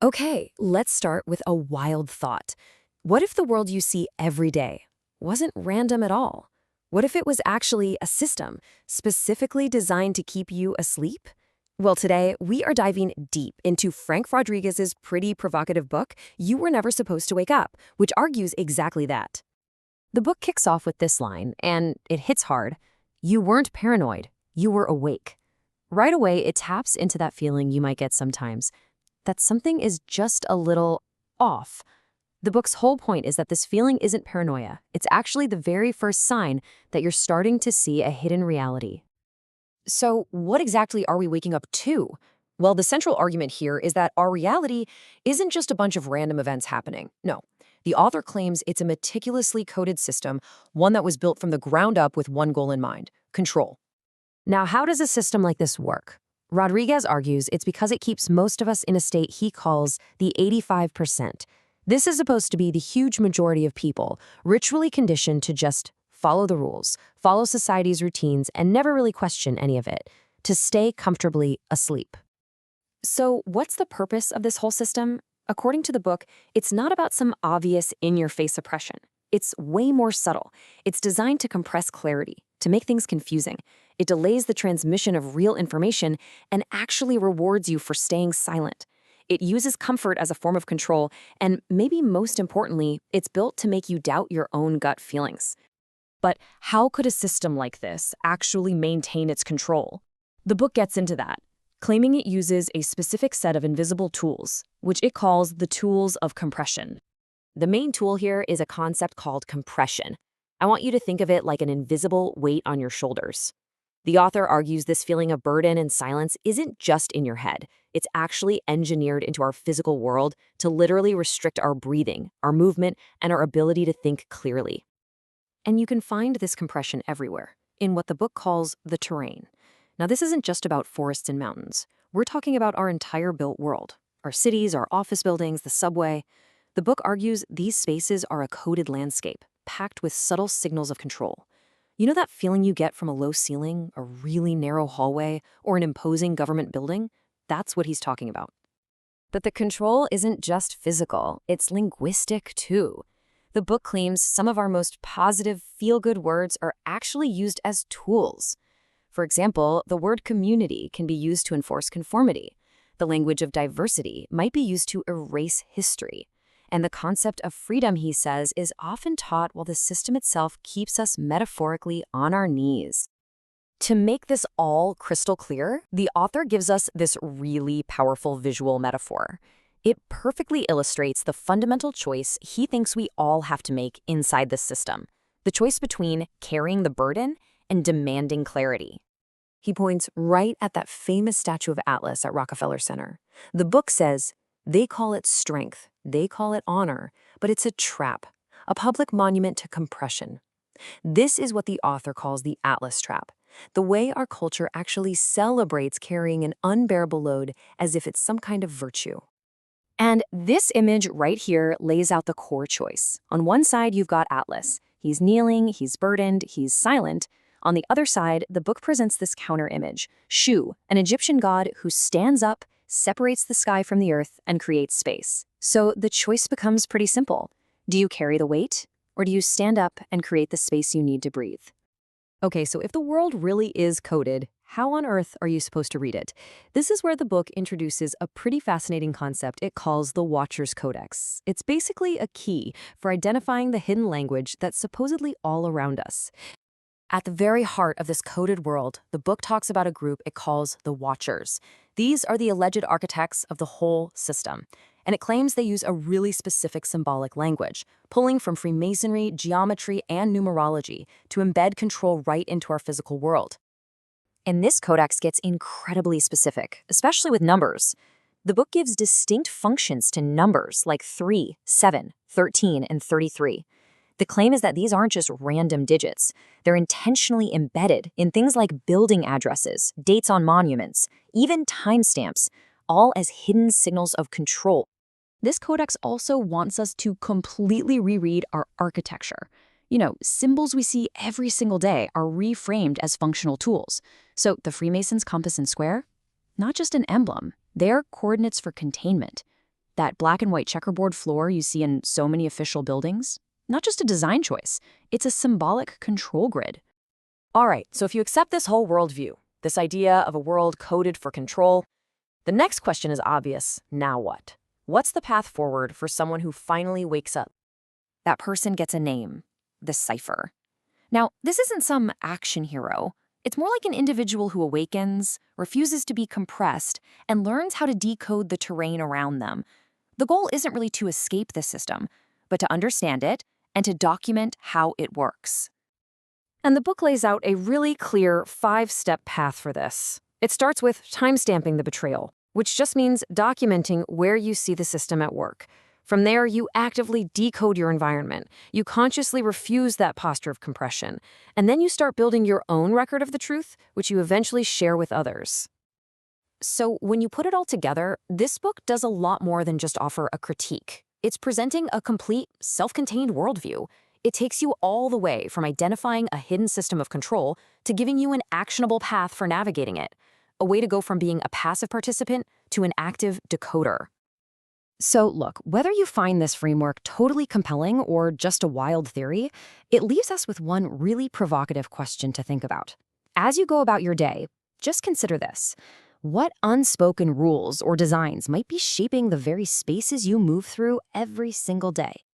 Okay, let's start with a wild thought. What if the world you see every day wasn't random at all? What if it was actually a system specifically designed to keep you asleep? Well, today we are diving deep into Frank Rodriguez's pretty provocative book, You Were Never Supposed to Wake Up, which argues exactly that. The book kicks off with this line, and it hits hard. You weren't paranoid, you were awake. Right away, it taps into that feeling you might get sometimes, that something is just a little off. The book's whole point is that this feeling isn't paranoia. It's actually the very first sign that you're starting to see a hidden reality. So, what exactly are we waking up to? Well, the central argument here is that our reality isn't just a bunch of random events happening. No. The author claims it's a meticulously coded system, one that was built from the ground up with one goal in mind: control. Now, how does a system like this work? Rodriguez argues it's because it keeps most of us in a state he calls the 85%. This is supposed to be the huge majority of people, ritually conditioned to just follow the rules, follow society's routines, and never really question any of it, to stay comfortably asleep. So, what's the purpose of this whole system? According to the book, it's not about some obvious in-your-face oppression. It's way more subtle. It's designed to compress clarity, to make things confusing. It delays the transmission of real information and actually rewards you for staying silent. It uses comfort as a form of control, and maybe most importantly, it's built to make you doubt your own gut feelings. But how could a system like this actually maintain its control? The book gets into that, claiming it uses a specific set of invisible tools, which it calls the tools of compression. The main tool here is a concept called compression. I want you to think of it like an invisible weight on your shoulders. The author argues this feeling of burden and silence isn't just in your head. It's actually engineered into our physical world to literally restrict our breathing, our movement, and our ability to think clearly. And you can find this compression everywhere, in what the book calls the terrain. Now, this isn't just about forests and mountains. We're talking about our entire built world, our cities, our office buildings, the subway. The book argues these spaces are a coded landscape, packed with subtle signals of control. You know that feeling you get from a low ceiling, a really narrow hallway, or an imposing government building? That's what he's talking about. But the control isn't just physical, it's linguistic too. The book claims some of our most positive, feel-good words are actually used as tools. For example, the word community can be used to enforce conformity. The language of diversity might be used to erase history. And the concept of freedom, he says, is often taught while the system itself keeps us metaphorically on our knees. To make this all crystal clear, the author gives us this really powerful visual metaphor. It perfectly illustrates the fundamental choice he thinks we all have to make inside this system, the choice between carrying the burden and demanding clarity. He points right at that famous statue of Atlas at Rockefeller Center. The book says, they call it strength, they call it honor, but it's a trap, a public monument to compression. This is what the author calls the Atlas trap, the way our culture actually celebrates carrying an unbearable load as if it's some kind of virtue. And this image right here lays out the core choice. On one side, you've got Atlas. He's kneeling, he's burdened, he's silent. On the other side, the book presents this counter image, Shu, an Egyptian god who stands up, separates the sky from the earth, and creates space. So the choice becomes pretty simple. Do you carry the weight, or do you stand up and create the space you need to breathe? Okay, so if the world really is coded, how on earth are you supposed to read it? This is where the book introduces a pretty fascinating concept it calls the Watcher's Codex. It's basically a key for identifying the hidden language that's supposedly all around us. At the very heart of this coded world, the book talks about a group it calls the Watchers. These are the alleged architects of the whole system, and it claims they use a really specific symbolic language, pulling from Freemasonry, geometry, and numerology to embed control right into our physical world. And this codex gets incredibly specific, especially with numbers. The book gives distinct functions to numbers like 3, 7, 13, and 33. The claim is that these aren't just random digits. They're intentionally embedded in things like building addresses, dates on monuments, even timestamps, all as hidden signals of control. This codex also wants us to completely reread our architecture. Symbols we see every single day are reframed as functional tools. So the Freemasons' compass and square, not just an emblem, they're coordinates for containment. That black and white checkerboard floor you see in so many official buildings? Not just a design choice, it's a symbolic control grid. All right, so if you accept this whole worldview, this idea of a world coded for control, the next question is obvious. Now what? What's the path forward for someone who finally wakes up? That person gets a name, the cipher. Now, this isn't some action hero. It's more like an individual who awakens, refuses to be compressed, and learns how to decode the terrain around them. The goal isn't really to escape the system, but to understand it and to document how it works. And the book lays out a really clear 5-step path for this. It starts with timestamping the betrayal, which just means documenting where you see the system at work. From there, you actively decode your environment. You consciously refuse that posture of compression. And then you start building your own record of the truth, which you eventually share with others. So when you put it all together, this book does a lot more than just offer a critique. It's presenting a complete, self-contained worldview. It takes you all the way from identifying a hidden system of control to giving you an actionable path for navigating it, a way to go from being a passive participant to an active decoder. So look, whether you find this framework totally compelling or just a wild theory, it leaves us with one really provocative question to think about. As you go about your day, just consider this. What unspoken rules or designs might be shaping the very spaces you move through every single day?